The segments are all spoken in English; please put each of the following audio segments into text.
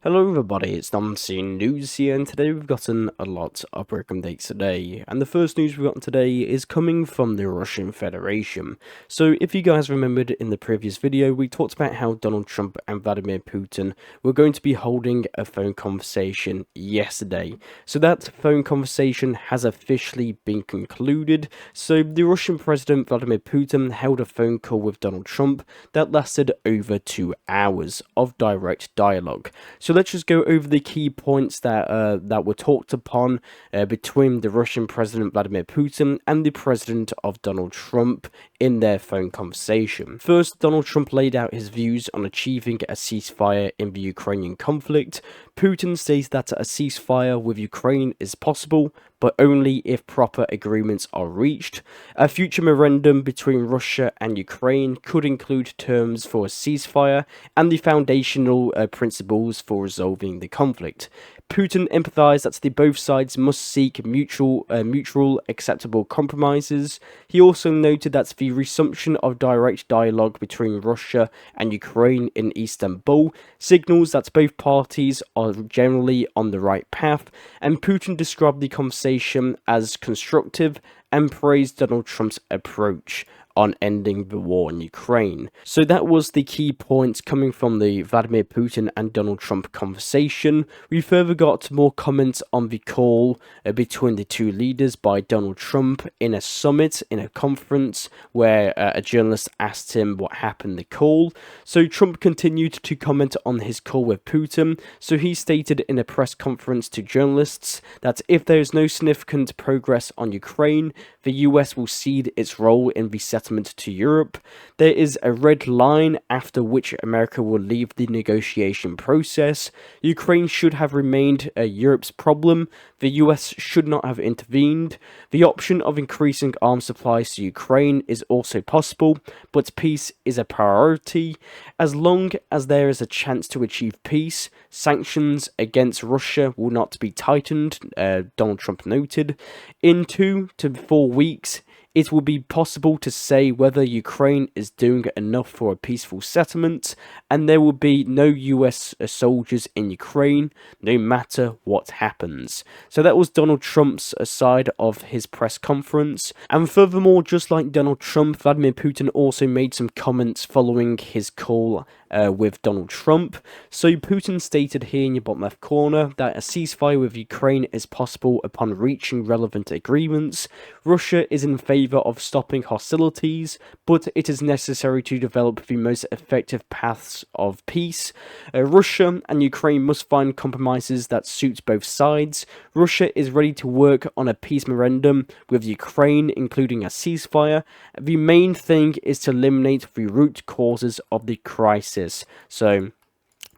Hello everybody, it's Unseen News here, and today we've gotten a lot of breaking updates today. And the first news we've gotten today is coming from the Russian Federation. So if you guys remembered in the previous video, we talked about how Donald Trump and Vladimir Putin were going to be holding a phone conversation yesterday. So that phone conversation has officially been concluded. So the Russian President Vladimir Putin held a phone call with Donald Trump that lasted over 2 hours of direct dialogue. So let's just go over the key points that were talked upon between the Russian President Vladimir Putin and the President of Donald Trump in their phone conversation. First, Donald Trump laid out his views on achieving a ceasefire in the Ukrainian conflict. Putin states that a ceasefire with Ukraine is possible, but only if proper agreements are reached. A future memorandum between Russia and Ukraine could include terms for a ceasefire and the foundational principles for resolving the conflict. Putin emphasized that both sides must seek mutual acceptable compromises. He also noted that the resumption of direct dialogue between Russia and Ukraine in Istanbul signals that both parties are generally on the right path, and Putin described the conversation as constructive and praised Donald Trump's approach on ending the war in Ukraine. So that was the key points coming from the Vladimir Putin and Donald Trump conversation. We further got more comments on the call between the two leaders by Donald Trump in a summit, in a conference, where a journalist asked him what happened in the call. So Trump continued to comment on his call with Putin. So he stated in a press conference to journalists that if there is no significant progress on Ukraine, the US will cede its role in the settlement to Europe. There is a red line after which America will leave the negotiation process. Ukraine should have remained Europe's problem. The US should not have intervened. The option of increasing arms supplies to Ukraine is also possible, but peace is a priority. As long as there is a chance to achieve peace, sanctions against Russia will not be tightened, Donald Trump noted. In 2 to 4 weeks, it will be possible to say whether Ukraine is doing enough for a peaceful settlement, and there will be no US soldiers in Ukraine, no matter what happens. So that was Donald Trump's side of his press conference. And furthermore, just like Donald Trump, Vladimir Putin also made some comments following his call with Donald Trump. So Putin stated here in your bottom left corner that a ceasefire with Ukraine is possible upon reaching relevant agreements. Russia is in favor of stopping hostilities, but it is necessary to develop the most effective paths of peace. Russia and Ukraine must find compromises that suit both sides. Russia is ready to work on a peace memorandum with Ukraine, including a ceasefire. The main thing is to eliminate the root causes of the crisis. So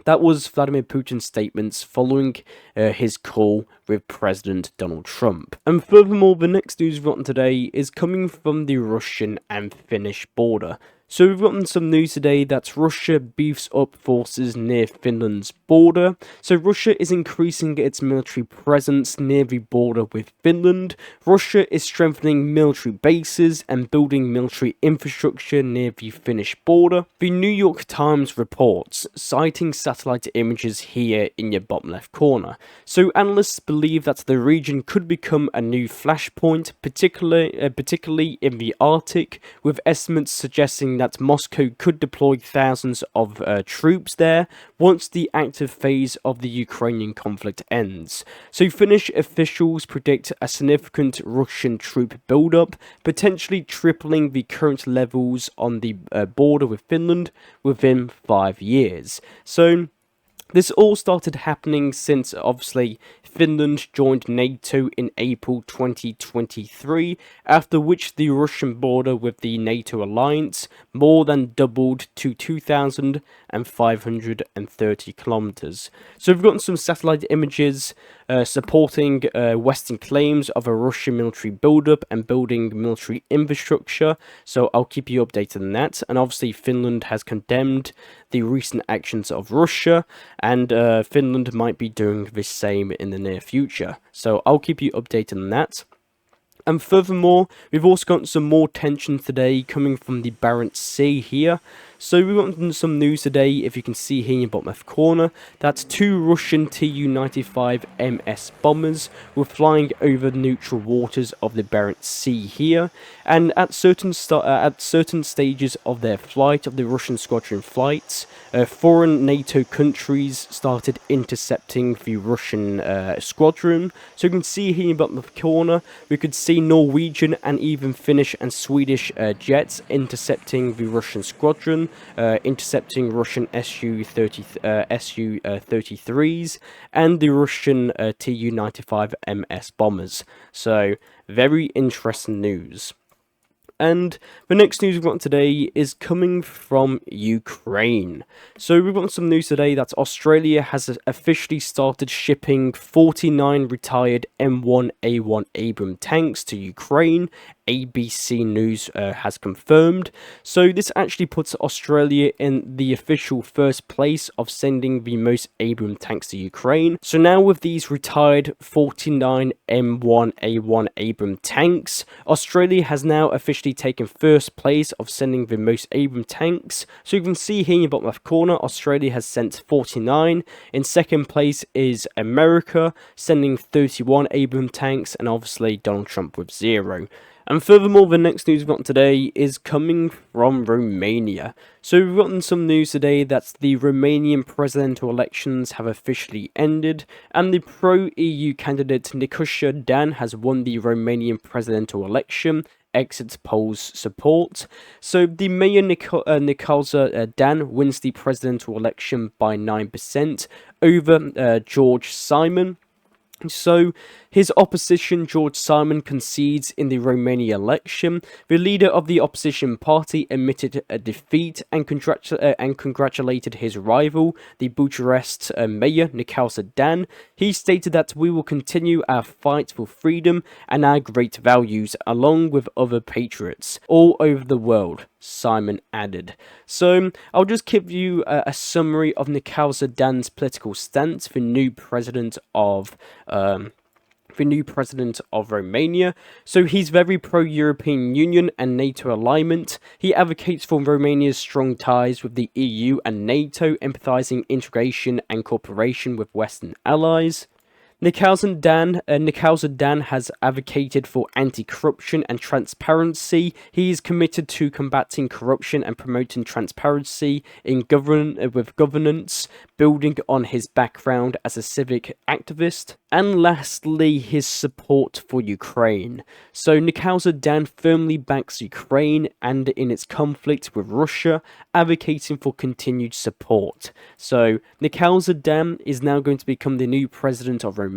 that was Vladimir Putin's statements following his call with President Donald Trump. And furthermore, the next news we've gotten today is coming from the Russian and Finnish border. So we've gotten some news today that Russia beefs up forces near Finland's border. So Russia is increasing its military presence near the border with Finland. Russia is strengthening military bases and building military infrastructure near the Finnish border. The New York Times reports, citing satellite images here in your bottom left corner. So analysts believe that the region could become a new flashpoint, particularly in the Arctic, with estimates suggesting that Moscow could deploy thousands of troops there once the active phase of the Ukrainian conflict ends. So Finnish officials predict a significant Russian troop buildup, potentially tripling the current levels on the border with Finland within 5 years. So this all started happening since, obviously, Finland joined NATO in April 2023, after which the Russian border with the NATO alliance more than doubled to 2,530 kilometers. So we've gotten some satellite images supporting Western claims of a Russian military buildup and building military infrastructure. So I'll keep you updated on that. And obviously, Finland has condemned the recent actions of Russia, and Finland might be doing the same in the near future. So I'll keep you updated on that. And furthermore, we've also got some more tension today coming from the Barents Sea here. So we got some news today, if you can see here in your bottom left corner, that 2 Russian Tu-95 MS bombers were flying over the neutral waters of the Barents Sea here, and at certain stages of their flight, of the Russian squadron flights, foreign NATO countries started intercepting the Russian squadron. So you can see here in the bottom left corner, we could see Norwegian and even Finnish and Swedish jets intercepting the Russian squadron, intercepting Russian Su-33s and the Russian Tu-95 MS bombers. So very interesting news. And the next news we've got today is coming from Ukraine. So we've got some news today that Australia has officially started shipping 49 retired M1A1 Abrams tanks to Ukraine. ABC News has confirmed. So this actually puts Australia in the official first place of sending the most Abrams tanks to Ukraine. So now with these retired 49 M1A1 Abrams tanks, Australia has now officially taken first place of sending the most Abrams tanks. So you can see here in the bottom left corner, Australia has sent 49. In second place is America, sending 31 Abrams tanks, and obviously Donald Trump with 0. And furthermore, the next news we've got today is coming from Romania. So we've gotten some news today that the Romanian presidential elections have officially ended, and the pro-EU candidate Nicolae Dan has won the Romanian presidential election. Exit polls support. So the mayor Nicolae Dan wins the presidential election by 9% over George Simon. So, his opposition, George Simon, concedes in the Romania election. The leader of the opposition party admitted a defeat and congratulated his rival, the Bucharest mayor, Nicolae Dan. He stated that we will continue our fight for freedom and our great values, along with other patriots all over the world, Simon added. So, I'll just give you a summary of Nicolae Dan's political stance, the new president of Romania. So he's very pro-European Union and NATO alignment. He advocates for Romania's strong ties with the EU and NATO, emphasizing integration and cooperation with Western allies. Nicolae Dan has advocated for anti-corruption and transparency. He is committed to combating corruption and promoting transparency in governance, building on his background as a civic activist. And lastly, his support for Ukraine. So Nicolae Dan firmly backs Ukraine and in its conflict with Russia, advocating for continued support. So Nicolae Dan is now going to become the new president of Romania,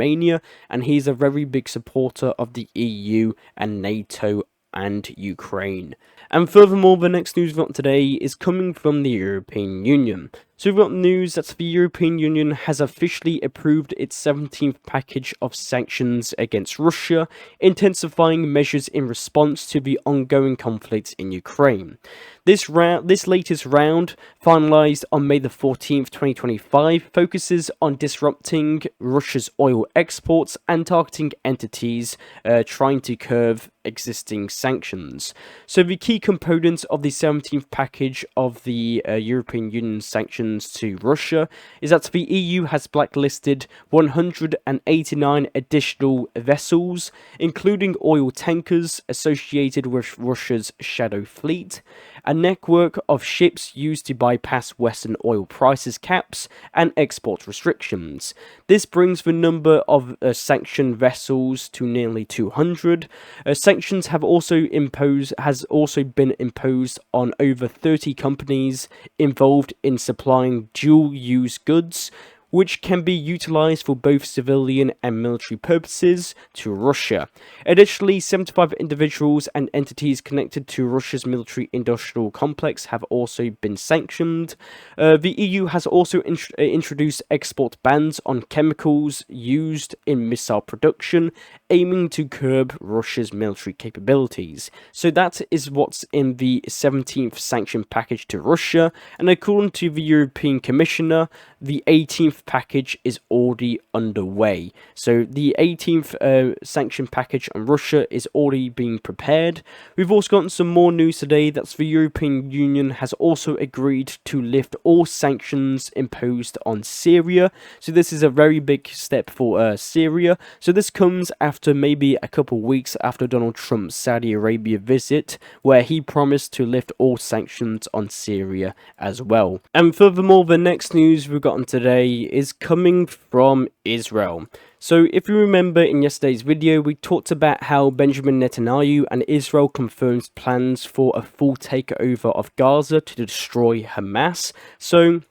and he's a very big supporter of the EU and NATO and Ukraine. And furthermore, the next news we've got today is coming from the European Union. So we've got news that the European Union has officially approved its 17th package of sanctions against Russia, intensifying measures in response to the ongoing conflict in Ukraine. This latest round, finalized on May the 14th, 2025, focuses on disrupting Russia's oil exports and targeting entities trying to curb existing sanctions. So the key components of the 17th package of the European Union sanctions to Russia is that the EU has blacklisted 189 additional vessels, including oil tankers associated with Russia's shadow fleet, a network of ships used to bypass Western oil prices caps and export restrictions. This brings the number of sanctioned vessels to nearly 200. Sanctions have also been imposed on over 30 companies involved in supplying dual-use goods, which can be utilized for both civilian and military purposes, to Russia. Additionally, 75 individuals and entities connected to Russia's military-industrial complex have also been sanctioned. The EU has also introduced export bans on chemicals used in missile production, aiming to curb Russia's military capabilities. So that is what's in the 17th sanction package to Russia, and according to the European Commissioner, the 18th package is already underway. So the 18th sanction package on Russia is already being prepared. We've also gotten some more news today that the European Union has also agreed to lift all sanctions imposed on Syria. So this is a very big step for Syria. So this comes after maybe a couple weeks after Donald Trump's Saudi Arabia visit, where he promised to lift all sanctions on Syria as well. And furthermore, the next news we've gotten today is coming from Israel. So if you remember in yesterday's video, we talked about how Benjamin Netanyahu and Israel confirmed plans for a full takeover of Gaza to destroy Hamas. So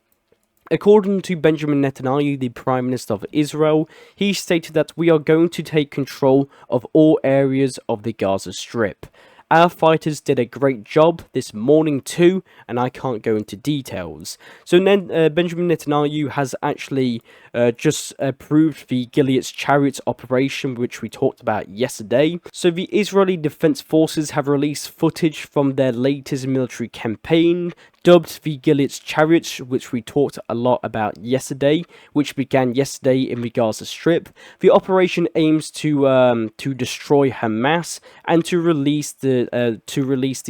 according to Benjamin Netanyahu, the Prime Minister of Israel, he stated that we are going to take control of all areas of the Gaza Strip. Our fighters did a great job this morning too, and I can't go into details. So then Benjamin Netanyahu has actually just approved the Gilead's Chariots operation, which we talked about yesterday. So the Israeli Defense Forces have released footage from their latest military campaign, dubbed the Gilead's Chariots, which we talked a lot about yesterday, which began yesterday in the Gaza Strip. The operation aims to destroy Hamas and to release the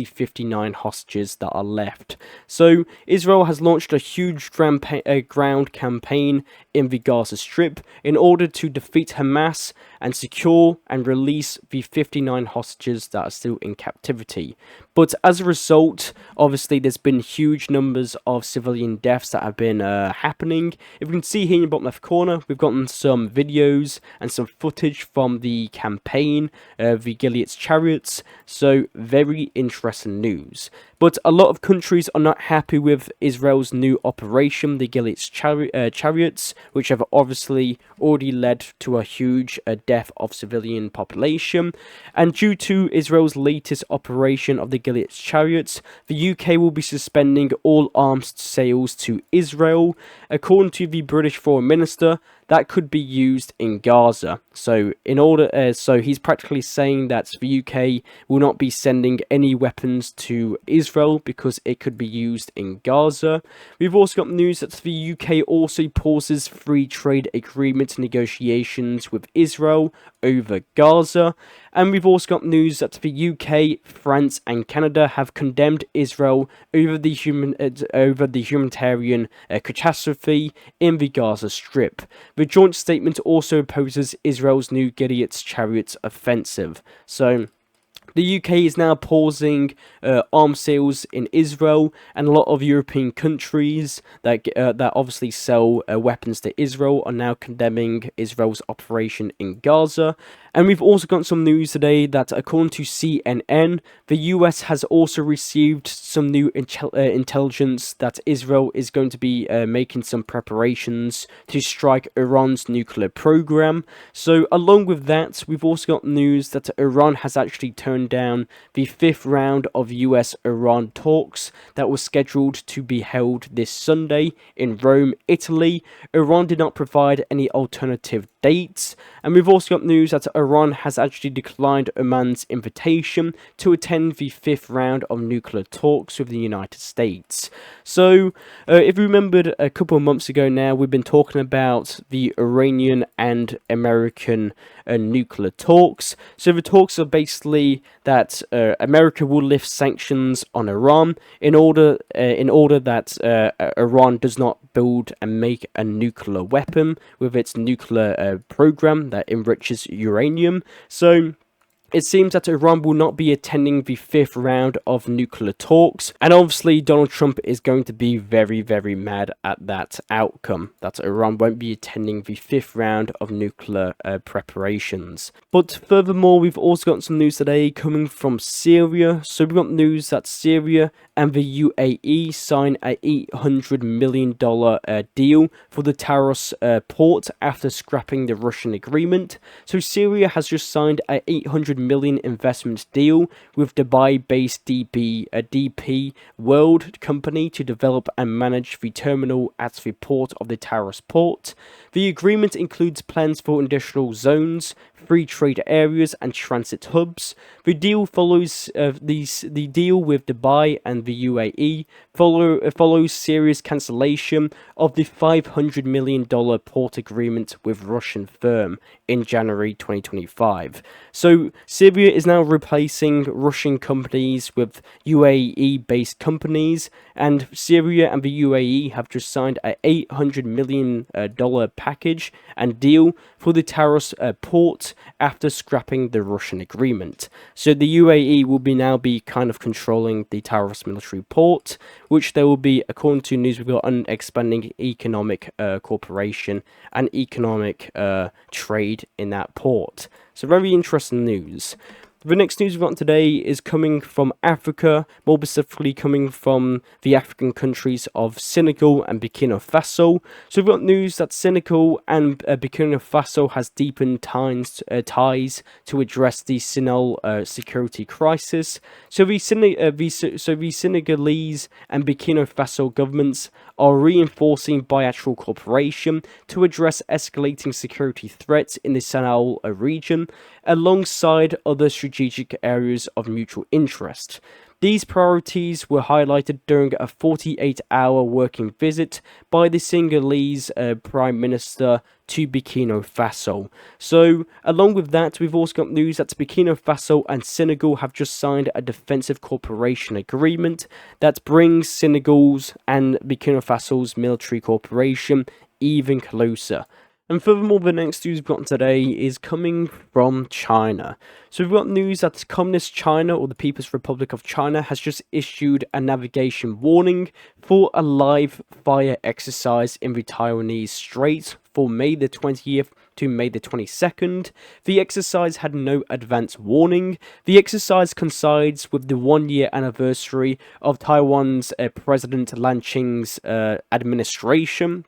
59 hostages that are left. So Israel has launched a huge ground campaign in the Gaza Strip in order to defeat Hamas and secure and release the 59 hostages that are still in captivity. But as a result, obviously there's been huge numbers of civilian deaths that have been happening. If you can see here in the bottom left corner, we've gotten some videos and some footage from the campaign, the Gilead's Chariots. So very interesting news. But a lot of countries are not happy with Israel's new operation, the Gilead's Chariots, which have obviously already led to a huge death of civilian population. And due to Israel's latest operation of the Gilead's Chariots, the UK will be suspending all arms sales to Israel. According to the British Foreign Minister, that could be used in Gaza. So so he's practically saying that the UK will not be sending any weapons to Israel because it could be used in Gaza. We've also got news that the UK also pauses free trade agreement negotiations with Israel over Gaza. And we've also got news that the UK, France and Canada have condemned Israel over the humanitarian catastrophe in the Gaza Strip. The joint statement also opposes Israel's new Gilead's Chariots offensive. So the UK is now pausing arms sales in Israel, and a lot of European countries that obviously sell weapons to Israel are now condemning Israel's operation in Gaza. And we've also got some news today that according to CNN, the US has also received some new intelligence that Israel is going to be making some preparations to strike Iran's nuclear program. So along with that, we've also got news that Iran has actually turned down the 5th round of US-Iran talks that was scheduled to be held this Sunday in Rome, Italy. Iran did not provide any alternative dates. And we've also got news that Iran has actually declined Oman's invitation to attend the 5th round of nuclear talks with the United States. So, if you remembered a couple of months ago now, we've been talking about the Iranian and American nuclear talks. So the talks are basically that America will lift sanctions on Iran in order that Iran does not build and make a nuclear weapon with its nuclear program that enriches uranium. So it seems that Iran will not be attending the 5th round of nuclear talks, and obviously Donald Trump is going to be very, very mad at that outcome, that Iran won't be attending the 5th round of nuclear preparations. But furthermore, we've also got some news today coming from Syria. So we've got news that Syria and the UAE sign a $800 million deal for the Taros port after scrapping the Russian agreement. So Syria has just signed a $800 million investment deal with Dubai-based DP World company to develop and manage the terminal at the port of the Taros port. The agreement includes plans for industrial zones, free trade areas, and transit hubs. The deal follows the deal with Dubai and the UAE follows Syria's cancellation of the $500 million port agreement with Russian firm in January 2025. So Syria is now replacing Russian companies with UAE-based companies, and Syria and the UAE have just signed a $800 million package and deal for the Taros port after scrapping the Russian agreement. So the UAE will now be kind of controlling the Taros military port, which there will be, according to news we've got, an expanding economic cooperation and economic trade in that port. So very interesting news. The next news we've got today is coming from Africa, more specifically coming from the African countries of Senegal and Burkina Faso. So we've got news that Senegal and Burkina Faso has deepened ties to address the Sahel security crisis. So the Senegalese and Burkina Faso governments are reinforcing bilateral cooperation to address escalating security threats in the Sahel region, alongside other strategic areas of mutual interest. These priorities were highlighted during a 48-hour working visit by the Senegalese Prime Minister to Burkina Faso. So, along with that, we've also got news that Burkina Faso and Senegal have just signed a defensive cooperation agreement that brings Senegal's and Burkina Faso's military cooperation even closer. And furthermore, the next news we've got today is coming from China. So we've got news that Communist China, or the People's Republic of China, has just issued a navigation warning for a live fire exercise in the Taiwanese Strait for May the 20th to May the 22nd. The exercise had no advance warning. The exercise coincides with the one-year anniversary of Taiwan's President Lan Ching's administration.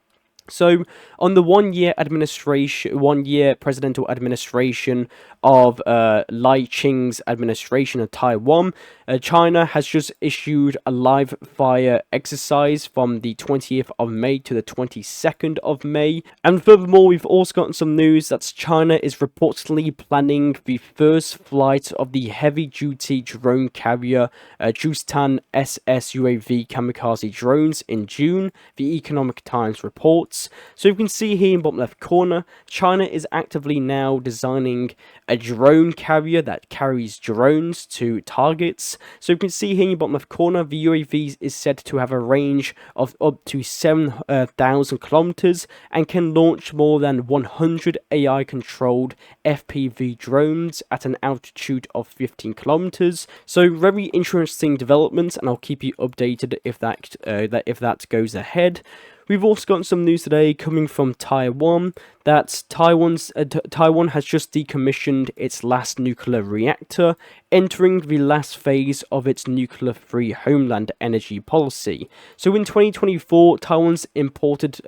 So, on the one-year presidential administration of Lai Ching's administration of Taiwan, China has just issued a live fire exercise from the 20th of May to the 22nd of May. And furthermore, we've also gotten some news that China is reportedly planning the first flight of the heavy-duty drone carrier Justan SS UAV kamikaze drones in June, the Economic Times reports. So you can see here in the bottom left corner, China is actively now designing a drone carrier that carries drones to targets. So you can see here in the bottom left corner, the UAV is said to have a range of up to 7,000 kilometers and can launch more than 100 AI-controlled FPV drones at an altitude of 15 kilometers. So very interesting developments, and I'll keep you updated if that goes ahead. We've also got some news today coming from Taiwan that Taiwan has just decommissioned its last nuclear reactor, entering the last phase of its nuclear-free homeland energy policy. So in 2024, Taiwan imported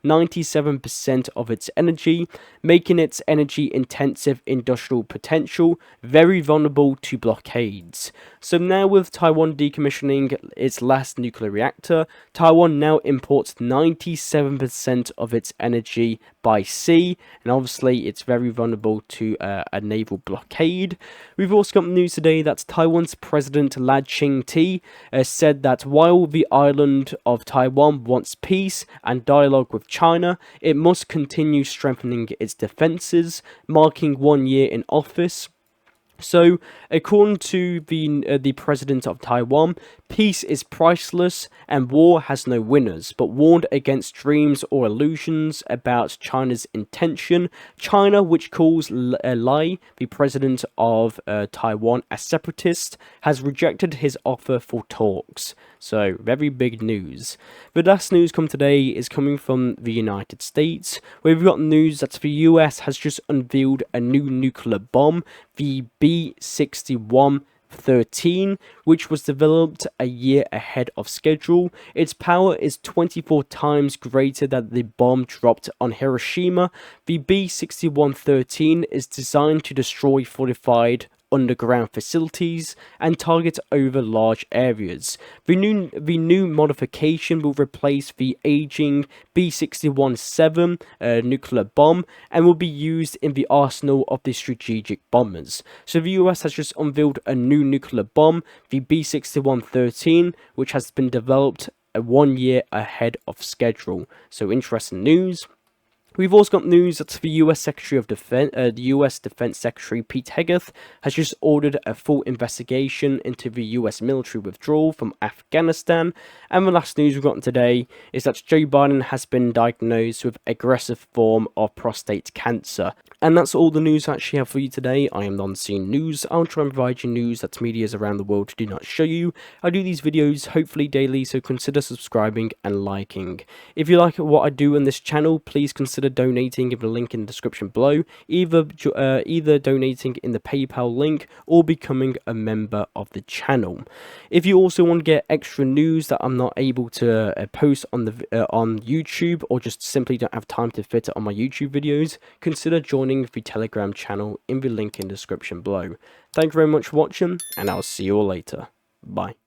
97% of its energy, making its energy-intensive industrial potential very vulnerable to blockades. So now with Taiwan decommissioning its last nuclear reactor, Taiwan now imports 97% of its energy by sea, and obviously it's very vulnerable to a naval blockade. We've also got news today that Taiwan's President Lan Ching said that while the island of Taiwan wants peace and dialogue with China, it must continue strengthening its defenses, marking 1 year in office. So, according to the president of Taiwan, peace is priceless and war has no winners, but warned against dreams or illusions about China's intention. China, which calls Lai, the president of Taiwan, a separatist, has rejected his offer for talks. So, very big news. The last news today is coming from the United States, where we've got news that the US has just unveiled a new nuclear bomb, the B-61 F-13, which was developed a year ahead of schedule. Its power is 24 times greater than the bomb dropped on Hiroshima. The B-6113 is designed to destroy fortified underground facilities and target over large areas. The new modification will replace the aging B-61-7 nuclear bomb and will be used in the arsenal of the strategic bombers. So the US has just unveiled a new nuclear bomb, the B-6113, which has been developed 1 year ahead of schedule. So interesting news. We've also got news that the US Secretary of Defense, the US Defense Secretary Pete Hegseth has just ordered a full investigation into the US military withdrawal from Afghanistan. And the last news we've gotten today is that Joe Biden has been diagnosed with aggressive form of prostate cancer. And that's all the news I actually have for you today. I am Non-Scene News. I'll try and provide you news that medias around the world do not show you. I do these videos hopefully daily, so consider subscribing and liking. If you like what I do on this channel, please consider donating in the link in the description below, either donating in the PayPal link or becoming a member of the channel. If you also want to get extra news that I'm not able to post on YouTube, or just simply don't have time to fit it on my YouTube videos, consider joining the Telegram channel in the link in the description below. Thank you very much for watching, and I'll see you all later. Bye.